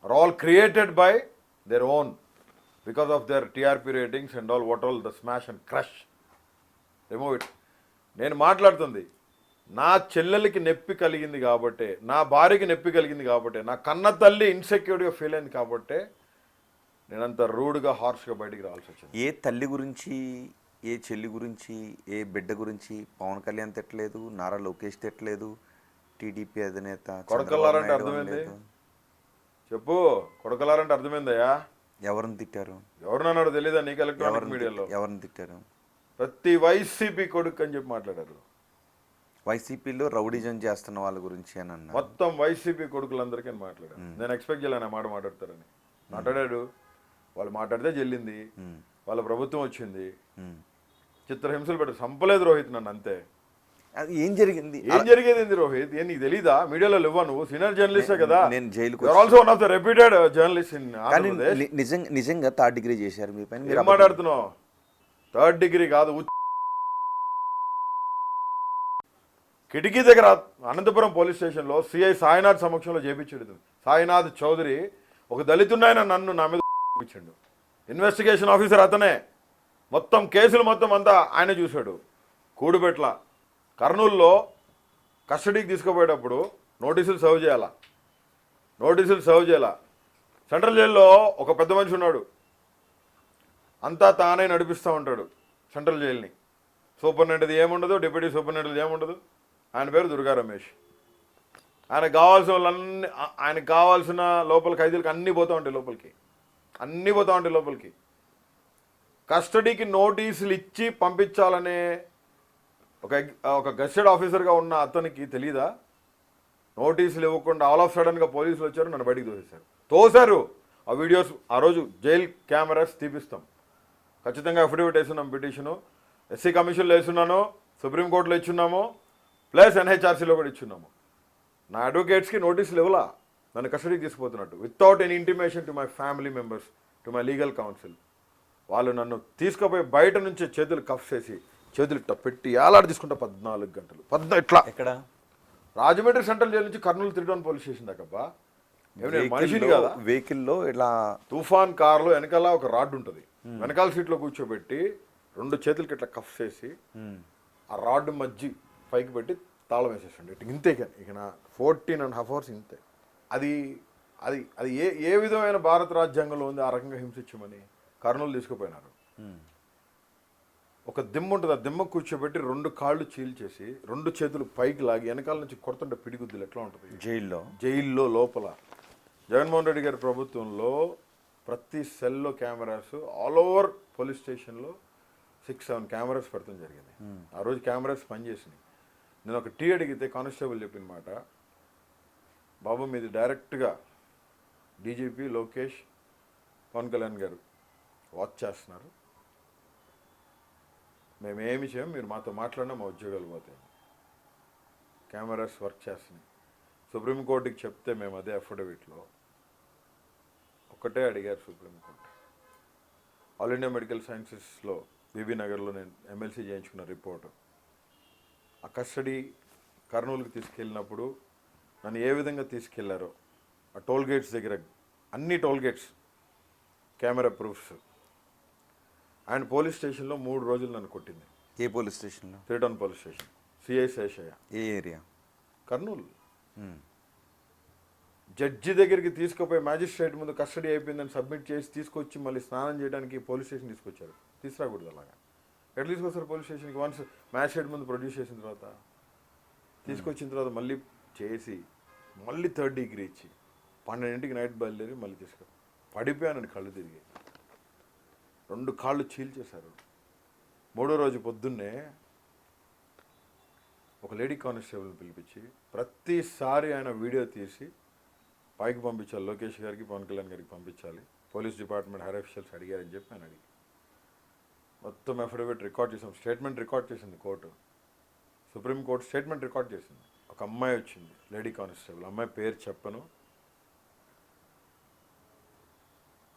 are all created by their own because of their TRP ratings and what all the smash and crush. Remove it. నేను మాట్లాడుతుంది నా చెల్లెలకి నొప్పి కలిగింది కాబట్టే, నా భార్యకి నొప్పి కలిగింది కాబట్టే, నా కన్న తల్లి ఇన్సెక్యూర్గా ఫీల్ అయింది కాబట్టే నేనంత రూడ్గా హార్ష్గా బయటికి రావాల్సి వచ్చింది. ఏ తల్లి గురించి, ఏ చెల్లి గురించి, ఏ బిడ్డ గురించి పవన్ కళ్యాణ్ తిట్టలేదు, నారా లోకేష్ తిట్టలేదు, టీడీపీ అధినేత కొడకల్లారంటే అర్థమైంది చెప్పు. కొడకల్లారంటే అర్థమైందయ్యా? ఎవరిని తిట్టారు? ఎవరినన్నాడు తెలీదా నీకు? ఎలక్ట్రానిక్ మీడియాలో ఎవరిని తిట్టారు? ప్రతి వైసీపీ కొడుకు అని చెప్పి మాట్లాడారు. వైసీపీలో రౌడిజం చేస్తున్న వాళ్ళ గురించి అని అన్నారు. మొత్తం వైసీపీ కొడుకులందరికీ మాట్లాడారు. నేను ఎక్స్పెక్ట్ చేయలేను ఆ మాట మాట్లాడతారని. మాట్లాడాడు. వాళ్ళు మాట్లాడితే చెల్లింది, వాళ్ళ ప్రభుత్వం వచ్చింది, చిత్రహింసలు పెట్టారు. సంపలేదు రోహిత్ నన్ను, అంతే. అది ఏం జరిగింది? ఏం జరిగేది రోహిత్? ఏం నీకు తెలీదా? మీడియాలో లేవా నువ్వు? సీనియర్ జర్నలిస్టే కదా. నేను జైలుకు also one of the reputed journalist in Andhra Pradesh. నిజంగా 3rd డిగ్రీ చేశారు మీ పైన. ఏం మాట్లాడుతున్నావు? 3rd డిగ్రీ కాదు, కిటికీ దగ్గర అనంతపురం పోలీస్ స్టేషన్లో సిఐ సాయినాథ్ సమక్షంలో చేపించాడు. సాయినాథ్ చౌదరి ఒక దళితున్నాయన నన్ను నా మీద ఇచ్చిండు. ఇన్వెస్టిగేషన్ ఆఫీసర్ అతనే. మొత్తం కేసులు మొత్తం అంతా ఆయన చూశాడు. కూడుబెట్ల కర్నూలులో కస్టడీకి తీసుకుపోయేటప్పుడు నోటీసులు సర్వ్ చేయాలా. సెంట్రల్ జైల్లో ఒక పెద్ద మనిషి ఉన్నాడు, అంతా తానే నడిపిస్తూ ఉంటాడు సెంట్రల్ జైల్ని. సూపరింటెండెంట్ ఏముండదు, డిప్యూటీ సూపరింటెండెంట్ ఏముండదు. ఆయన పేరు దుర్గా రమేష్. ఆయనకు కావాల్సిన లోపల ఖైదీలకి అన్నీ పోతూ ఉంటాయి లోపలికి. కస్టడీకి నోటీసులు ఇచ్చి పంపించాలనే ఒక గెస్టెడ్ ఆఫీసర్గా ఉన్న అతనికి తెలీదా? నోటీసులు ఇవ్వకుండా ఆల్ ఆఫ్ సడన్గా పోలీసులు వచ్చారు, నన్ను బయటికి తోశారు. ఆ వీడియోస్ ఆ రోజు జైల్ కెమెరాస్ తీపిస్తాం. ఖచ్చితంగా అఫిడవిట్ వేస్తున్నాం, పిటిషను ఎస్సీ కమిషన్లో వేస్తున్నాను, సుప్రీంకోర్టులో ఇచ్చున్నాము, ప్లస్ NHRCలో కూడా ఇచ్చున్నాము. నా అడ్వకేట్స్కి నోటీసులు ఇవ్వలా నన్ను కస్టడీకి తీసుకుపోతున్నట్టు, without any intimation to my family members, to my legal council. వాళ్ళు నన్ను తీసుకుపోయి బయట నుంచి చేతులు కఫ్ చేసి చేతులు ఇట్లా పెట్టి ఏలాడి తీసుకుంటా 14 గంటలు. ఇట్లా ఎక్కడ? రాజమండ్రి సెంట్రల్ జైలు నుంచి కర్నూలు 3 టౌన్ పోలీస్ స్టేషన్ దాకా. మనిషిని కదా, వెహికల్లో ఇలా తుఫాన్ కార్లో వెనకాల ఒక రాడ్ ఉంటుంది, వెనకాల సీట్లో కూర్చోబెట్టి 2 చేతులకి ఇట్లా కఫ్ చేసి ఆ రాడ్ మధ్య పైకి పెట్టి తాళం వేసేసండి. ఇంతే ఇక నా 14.5 hours ఇంతే. అది అది అది ఏ విధమైన భారత రాజ్యాంగంలో ఉంది ఆ రకంగా హింసించమని? కర్నూలు తీసుకుపోయినారు. ఒక దిమ్మ ఉంటుంది, ఆ దిమ్మ కూర్చోబెట్టి 2 కాళ్ళు చీల్చేసి 2 చేతులు పైకి లాగి వెనకాల నుంచి కొడుతుంటే పిడిగుద్దులు ఎట్లా ఉంటుంది జైల్లో లోపల. జగన్మోహన్ రెడ్డి గారి ప్రభుత్వంలో ప్రతి సెల్లో కెమెరాస్, ఆల్ ఓవర్ పోలీస్ స్టేషన్లో 6-7 కెమెరాస్ పెడతాం జరిగింది. ఆ రోజు కెమెరాస్ పనిచేసినాయి. నేను ఒక టీ అడిగితే కానిస్టేబుల్ చెప్పిన మాట, బాబు మీది డైరెక్ట్గా డీజీపీ లోకేష్, పవన్ కళ్యాణ్ గారు వాచ్ చేస్తున్నారు, మేమేమి చేయం, మీరు మాతో మాట్లాడినా మా ఉద్యోగాలు పోతాయి. కెమెరాస్ వర్క్ చేస్తున్నాయి. సుప్రీంకోర్టుకి చెప్తే మేము అదే అఫిడవిట్లో ఒక్కటే అడిగారు సుప్రీంకోర్టు. ఆల్ ఇండియా మెడికల్ సైన్సెస్లో బీబీ నగర్లో నేను ఎమ్మెల్సీ చేయించుకున్న రిపోర్టు, ఆ కస్టడీ కర్నూలుకి తీసుకెళ్ళినప్పుడు నన్ను ఏ విధంగా తీసుకెళ్లారో, ఆ టోల్ గేట్స్ దగ్గర అన్ని టోల్ గేట్స్ కెమెరా ప్రూఫ్స్. ఆయన పోలీస్ స్టేషన్లో 3 రోజులు నన్ను కొట్టింది. ఏ పోలీస్ స్టేషన్లో? 3 town police station, CI Seshayya. ఏ ఏరియా? కర్నూలు. జడ్జి దగ్గరికి తీసుకుపోయి మ్యాజిస్ట్రేట్ ముందు కస్టడీ అయిపోయిందని సబ్మిట్ చేసి తీసుకొచ్చి మళ్ళీ స్నానం చేయడానికి పోలీస్ స్టేషన్ తీసుకొచ్చారు. తీసుకురాకూడదు అలాగా. ఎట్లా తీసుకొస్తారు పోలీస్ స్టేషన్కి? వన్స్ మ్యాజిస్ట్రేట్ ముందు ప్రొడ్యూస్ చేసిన తర్వాత, తీసుకొచ్చిన తర్వాత మళ్ళీ చేసి మళ్ళీ 3rd డిగ్రీ ఇచ్చి 12ంటికి నైట్ బయలుదేరి మళ్ళీ పడిపోయానని కళ్ళు తిరిగి 2 కాళ్ళు చీల్చేశారు. 3వ రోజు పొద్దున్నే ఒక లేడీ కానిస్టేబుల్ని పిలిపించి ప్రతిసారి ఆయన వీడియో తీసి పైకి పంపించాలి, లోకేష్ గారికి, పవన్ కళ్యాణ్ గారికి పంపించాలి, పోలీస్ డిపార్ట్మెంట్ హైర్ అఫీషియల్స్ అడిగారని చెప్పి ఆయన అడిగి మొత్తం అఫిడవిట్ రికార్డ్ చేసాం. స్టేట్మెంట్ రికార్డ్ చేసింది కోర్టు, సుప్రీంకోర్టు స్టేట్మెంట్ రికార్డ్ చేసింది. ఒక అమ్మాయి వచ్చింది, లేడీ కానిస్టేబుల్, అమ్మాయి పేరు చెప్పను,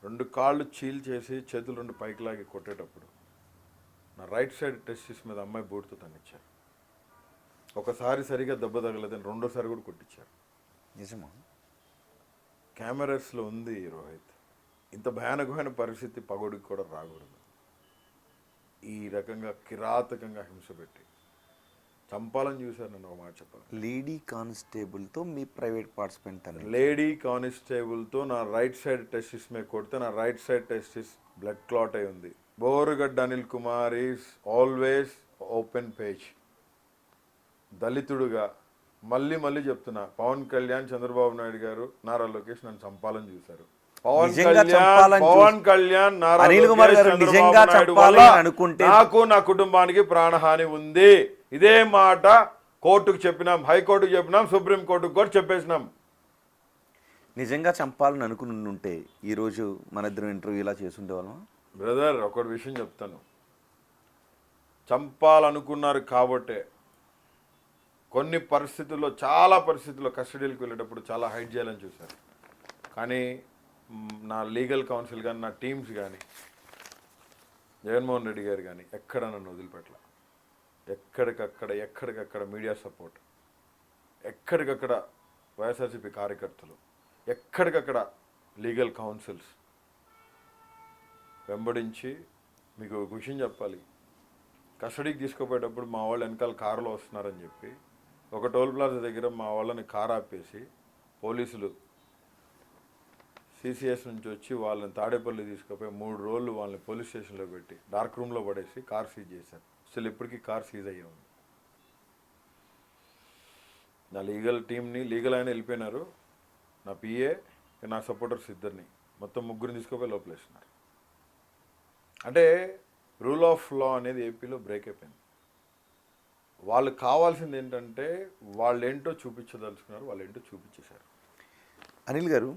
2 కాళ్ళు చీల్ చేసి చేతులు 2 పైకి లాగి కొట్టేటప్పుడు నా రైట్ సైడ్ టెస్టిస్ మీద అమ్మాయి బూట్తో తన్నిచ్చారు. ఒకసారి సరిగా దెబ్బ తగలేదని 2వ సారి కూడా కొట్టించారు. నిజమా? కెమెరాస్లో ఉంది రోహిత్. ఇంత భయానకమైన పరిస్థితి పగోడికి కూడా రాకూడదు. ఈ రకంగా కిరాతకంగా హింస పెట్టి చంపాలని చూశారు. నన్ను ఒక మాట చెప్పాలి, లేడీ కానిస్టేబుల్తో మీ ప్రైవేట్ పార్ట్స్ పెంటాను. లేడీ కానిస్టేబుల్తో నా రైట్ సైడ్ టెస్టిస్ మీద కొడితే నా right side testis blood clot అయి ఉంది. Borugadda Anil Kumar is always open page. దళితుడుగా మళ్ళీ చెప్తున్నా, పవన్ కళ్యాణ్, చంద్రబాబు నాయుడు గారు, నారా లోకేష్ నన్ను చంపాలని చూశారు. పవన్ కళ్యాణ్, నారా అనిల్ కుమార్ లోకేష్, గారు చంద్రబాబు నిజంగా నాయుడు చంపాలి వల్ల అనుకుంటే నాకు, నా కుటుంబానికి ప్రాణహాని ఉంది. ఇదే మాట కోర్టుకు చెప్పినాం, హైకోర్టుకు చెప్పినాం, సుప్రీం కోర్టుకు కూడా చెప్పేసినాం. నిజంగా చంపాలని అనుకుని ఉంటే ఈరోజు మన ఇద్దరం ఇంటర్వ్యూ ఇలా చేసుండే వాళ్ళం. బ్రదర్, ఒకటి విషయం చెప్తాను. చంపాలనుకున్నారు కాబట్టే కొన్ని పరిస్థితుల్లో, చాలా పరిస్థితుల్లో కస్టడీలకు వెళ్ళేటప్పుడు చాలా హైడ్ చేయాలని చూశారు. కానీ నా లీగల్ కౌన్సిల్ కానీ, నా టీమ్స్ కానీ, జగన్మోహన్ రెడ్డి గారు కానీ ఎక్కడ నన్ను వదిలిపెట్టల. ఎక్కడికక్కడ మీడియా సపోర్ట్, ఎక్కడికక్కడ వైఎస్ఆర్సీపీ కార్యకర్తలు, ఎక్కడికక్కడ లీగల్ కౌన్సిల్స్ వెంబడించి. మీకు ఒక విషయం చెప్పాలి, కస్టడీకి తీసుకుపోయేటప్పుడు మా వాళ్ళు వెనకాల కారులో వస్తున్నారని చెప్పి ఒక టోల్ ప్లాజా దగ్గర మా వాళ్ళని కారు ఆపేసి పోలీసులు సిసిఎస్ నుంచి వచ్చి వాళ్ళని తాడేపల్లి తీసుకుపోయి 3 రోజులు వాళ్ళని పోలీస్ స్టేషన్లో పెట్టి డార్క్ రూమ్లో పడేసి కార్ సీజ్ చేశారు. అసలు ఇప్పటికీ కార్ సీజ్ అయ్యే ఉంది. నా లీగల్ టీంని, లీగల్ అయినా వెళ్ళిపోయినారు. నా పిఏ, నా సపోర్టర్స్ ఇద్దరిని, మొత్తం 3 తీసుకుపోయి లోపలేస్తున్నారు. అంటే రూల్ ఆఫ్ లా అనేది ఏపీలో బ్రేక్ అయిపోయింది. వాళ్ళు కావాల్సింది ఏంటంటే వాళ్ళు ఏంటో చూపించదలుచుకున్నారు, వాళ్ళు ఏంటో చూపించేశారు. అనిల్ గారు,